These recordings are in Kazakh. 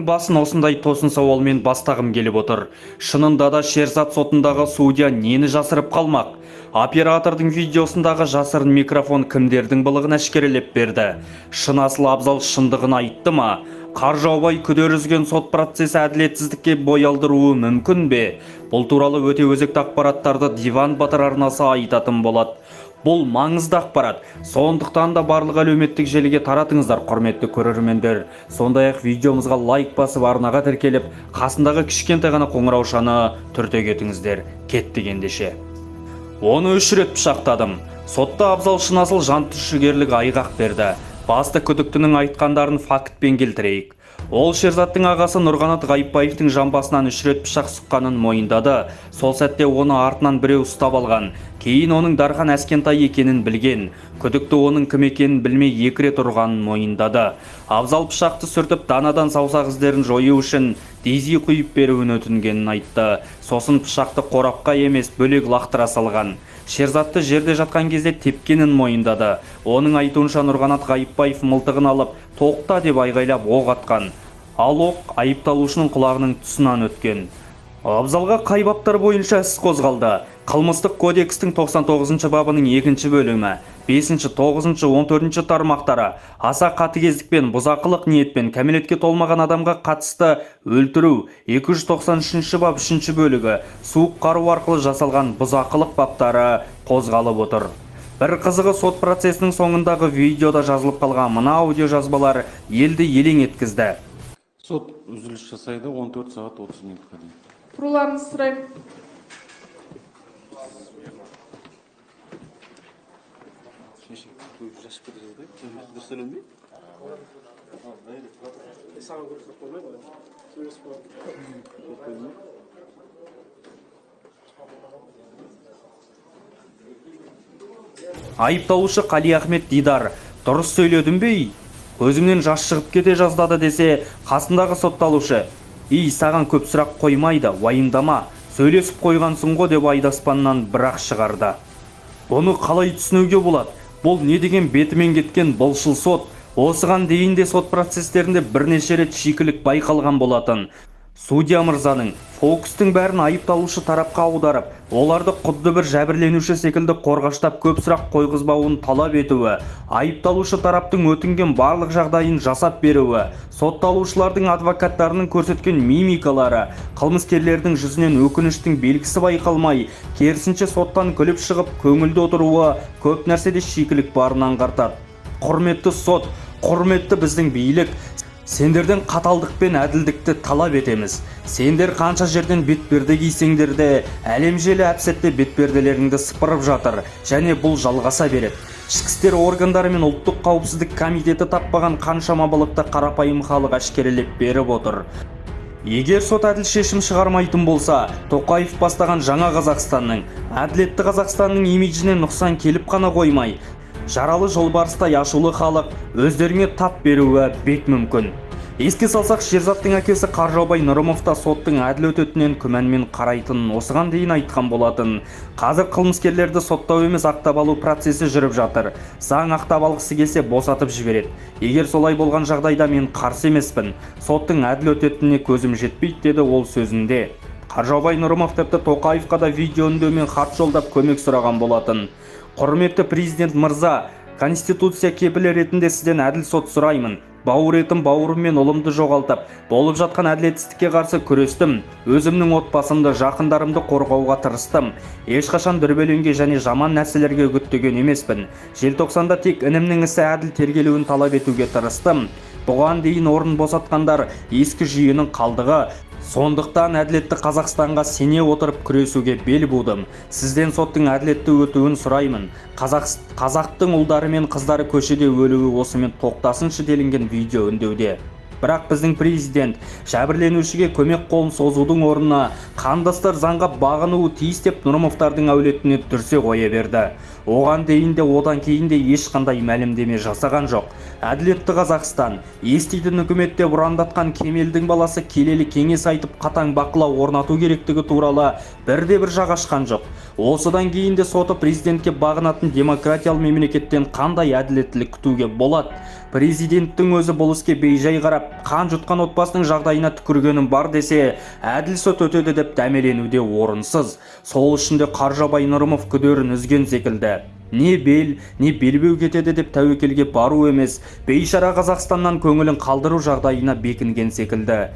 Басын осындай тосын сауалмен бастағым келіп отыр. Шынында да Шерзат сотындағы судья нені жасырып қалмақ? Оператордың видеосындағы жасырын микрофон кімдердің былығын әшкерелеп берді? Шын асыл Абзал шындығын айтты ма? Қаржаубай күдер үзген сот процесі әділетсіздікке бой алдыруы мүмкін бе? Бұл туралы өте өзекті ақпараттарды Диван Батыр арнасы айтатын болады. Бұл маңызды ақпарат. Сондықтан да барлық әлеуметтік желіге таратыңыздар, құрметті көрермендер. Сондай-ақ видеомызға лайк басып, арнаға тіркеліп, қасындағы кішкентай ғана қоңыраушаны түрте кетіңіздер. Кеттік ендеше. Оны 3 рет пышақтадым. Сотта Абзал шын асыл жантүршігерлік айғақ берді. Басты күдіктінің айтқандарын фактпен келтірейік. Ол Шерзаттың ағасы Нұрғанат Ғайыпбаевтың жамбасынан 3 рет пышақ сұққанын мойындады. Сол сәтте оны артынан біреу ұстап алған. Кейін оның Дархан Әскентай екенін білген. Күдікті оның кім екенін білмей 2 рет ұрғанын мойындады. Абзал пышақты сүртіп данадан саусақ іздерін жою үшін дези құйып беруін өтінгенін айтты. Сосын пышақты қорапқа емес бөлек лақтыра салған. Шерзатты жерде жатқан кезде тепкенін мойындады. Оның айтуынша Нұрғанат Ғайыпбаев мылтығын алып, тоқта деп айғайлап оқ атқан. Ал оқ айыпталушының құлағының тұсынан өткен. Абзалға қай баптар бойынша іс қозғалды? Қылмыстық кодекстің 99 бабының 2 бөлімі, 5, 9, 14 тармақтары аса қатыгездікпен, бұзақылық ниетпен кәмелетке толмаған адамға қатысты өлтіру, 293 бап 3 бөлігі суық қару арқылы жасалған бұзақылық баптары қозғалып отыр. Бір қызығы, сот процесінің соңындағы видеода жазылып қалған мына аудио жазбалар елді елең еткізді. Сот үзіліс жасайды 14 сағат 30 минутқа дейін. Тұруларыңызды сұраймын. Айыпталушы Қали Ахмет Дидар, дұрыс сөйледім бе? Көзімнен жас шығып кете жаздады десе, қасындағы сотталушы: саған көп сұрақ қоймайды, уайымдама, сөйлесіп қойғансың ғой деп айдаспаннан бірақ шығарды. Бұны қалай түсінуге болады? Бұл не деген бетімен кеткен бұлшыл сот? Осыған дейін де сот процестерінде бірнеше рет шикілік байқалған болатын. Судья мырзаның фокустың бәрін айыпталушы тарапқа аударып, оларды құдды бір жәбірленуші секілді қорғаштап көп сұрақ қойғызбауын талап етуі, айыпталушы тараптың өтінген барлық жағдайын жасап беруі, сотталушылардың адвокаттарының көрсеткен мимикалары, қылмыскерлердің жүзінен өкініштің белгісі байқалмай, керісінше соттан күліп шығып көңілді отыруы көп нәрседе шикілік барын аңғартады. Құрметті сот, құрметті біздің билік, сендерден қаталдық пен әділдікті талап етеміз. Сендер қанша жерден бетперде кисеңдер де, әлем желі әпсетте бетперделеріңді сыпырып жатыр, және бұл жалғаса береді. Ішкі істер органдары мен ұлттық қауіпсіздік комитеті таппаған қаншама былықты қарапайым халық әшкерелеп беріп отыр. Егер сот әділ шешім шығармайтын болса, Тоқаев бастаған жаңа Қазақстанның, әділетті Қазақстанның имиджіне нұқсан келіп қана қоймай, жаралы жолбарыстай ашулы халық өздеріне тап беруі бек мүмкін. Еске салсақ, Шерзаттың әкесі Қаржаубай Нұрымов та соттың әділ өтетінен күмәнмен қарайтынын осыған дейін айтқан болатын. Қазір қылмыскерлерді соттау емес ақтап алу процесі жүріп жатыр. Заң ақтап алғысы келсе босатып жібереді. Егер солай болған жағдайда мен қарсы емеспін. Соттың әділ өтетініне көзім жетпейді, деді ол сөзінде. Қаржаубай Нұрымов тіпті Тоқаевқа да видео үндеумен хат жолдап көмек сұраған болатын. Құрметті президент мырза, Конституция кепілі ретінде сізден әділ сот сұраймын. Бауыр етім бауырым мен ұлымды жоғалтып, болып жатқан әділетсіздікке қарсы күрестім. Өзімнің отбасымды, жақындарымды қорғауға тырыстым. Ешқашан дүрбелеңге және жаман нәрселерге үгіттеген емеспін. Желтоқсанда тек інімнің ісі әділ тергелуін талап етуге тырыстым. Бұған дейін орын босатқандар ескі жүйенің қалдығы. Сондықтан әділетті Қазақстанға сене отырып күресуге бел будым. Сізден соттың әділетті өтуін сұраймын. Қазақтың ұлдары мен қыздары көшеде өлуі осымен тоқтасыншы делінген видео үндеуде. Бірақ біздің президент жәбірленушіге көмек қолын созудың орнына қандастар заңға бағынуы тиіс деп Нұрымовтардың әулетіне дүрсе қоя берді. Оған дейін де одан кейін де ешқандай мәлімдеме жасаған жоқ. Әділетті Қазақстан, еститін үкіметте ұрандатқан Кемелдің баласы келелі кеңес айтып қатаң бақылау орнату керектігі туралы бірде-бір жақ ашқан жоқ. Осыдан кейін де соты президентке бағынатын демократиялы мемлекеттен қандай әділеттілік күтуге болады? Президенттің өзі бұл іске бейжай қарап, қан жұтқан отбасының жағдайына түкіргенім бар десе, әділ сот өтеді деп дәмеленуде орынсыз. Сол үшінде Қаржабай Нұрымов күдерін үзген секілді. Не бел, не белбеу кетеді деп тәуекелге бару емес, бейшара Қазақстаннан көңілін қалдыру жағдайына бекінген секілді.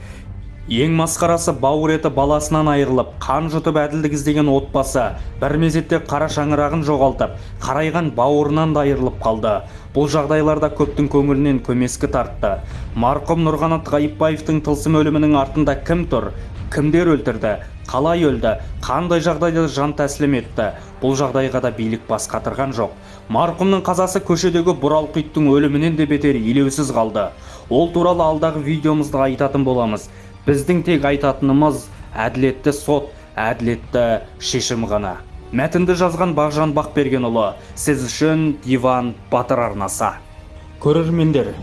Ең масқарасы бауыр еті баласынан айырылып, қан жұтып әділдік іздеген отбасы бір мезетте қара шаңырағын жоғалтып, қарайған бауырынан да айырылып қалды. Бұл жағдайларда көптің көңілінен көмескі тартты. Марқұм Нұрғанат Ғайыпбаевтың тылсым өлімінің артында кім тұр? Кімдер өлтірді? Қалай өлді? Қандай жағдайда жан тәсілім етті? Бұл жағдайға да билік бас қатырған жоқ. Марқұмның қазасы көшедегі Бұралқиттің өлімінен де бетер елеусіз қалды. Ол туралы алдағы видеомызда айтатын боламыз. Біздің тек айтатынымыз әділетті сот, әділетті шешім ғана. Мәтінді жазған Бағжан Бақбергенұлы, сіз үшін Диван Батыр арнасы. Көрермендер,